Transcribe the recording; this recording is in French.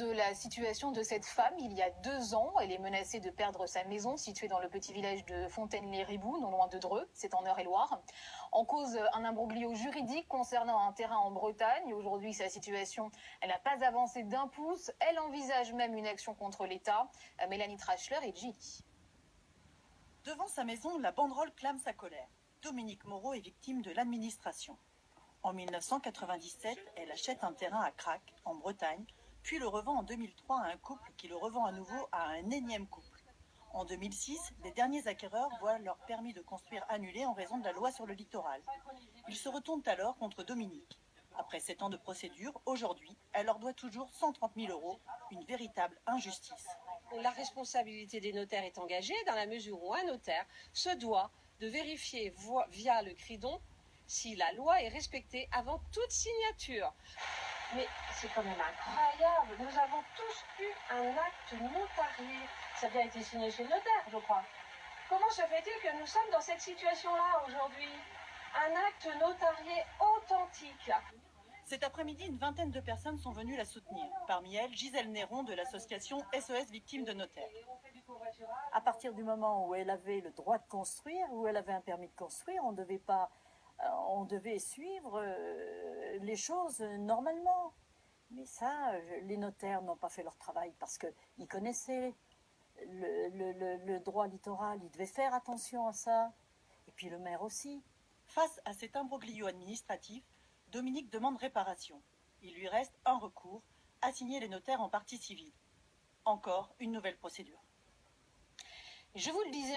de la situation de cette femme. Il y a 2 ans, elle est menacée de perdre sa maison située dans le petit village de Fontaine-les-Riboux, non loin de Dreux, c'est en Eure-et-Loire. En cause, un imbroglio juridique concernant un terrain en Bretagne. Aujourd'hui, sa situation, elle n'a pas avancé d'un pouce. Elle envisage même une action contre l'État. Mélanie Trachler et Gilly. Devant sa maison, la banderole clame sa colère. Dominique Moreau est victime de l'administration. En 1997, elle achète un terrain à Crac, en Bretagne, puis le revend en 2003 à un couple qui le revend à nouveau à un énième couple. En 2006, les derniers acquéreurs voient leur permis de construire annulé en raison de la loi sur le littoral. Ils se retournent alors contre Dominique. Après 7 ans de procédure, aujourd'hui, elle leur doit toujours 130 000 €, une véritable injustice. La responsabilité des notaires est engagée dans la mesure où un notaire se doit de vérifier via le CRIDON si la loi est respectée avant toute signature. Mais c'est quand même incroyable, nous avons tous eu un acte notarié. Ça a bien été signé chez le notaire, je crois. Comment se fait-il que nous sommes dans cette situation-là aujourd'hui? Un acte notarié authentique. Cet après-midi, une vingtaine de personnes sont venues la soutenir. Parmi elles, Gisèle Néron de l'association SOS Victimes de Notaires. À partir du moment où elle avait le droit de construire, où elle avait un permis de construire, on devait suivre les choses normalement. Mais ça, les notaires n'ont pas fait leur travail parce qu'ils connaissaient le droit littoral, ils devaient faire attention à ça. Et puis le maire aussi. Face à cet imbroglio administratif, Dominique demande réparation. Il lui reste un recours, assigner les notaires en partie civile. Encore une nouvelle procédure. Je vous le disais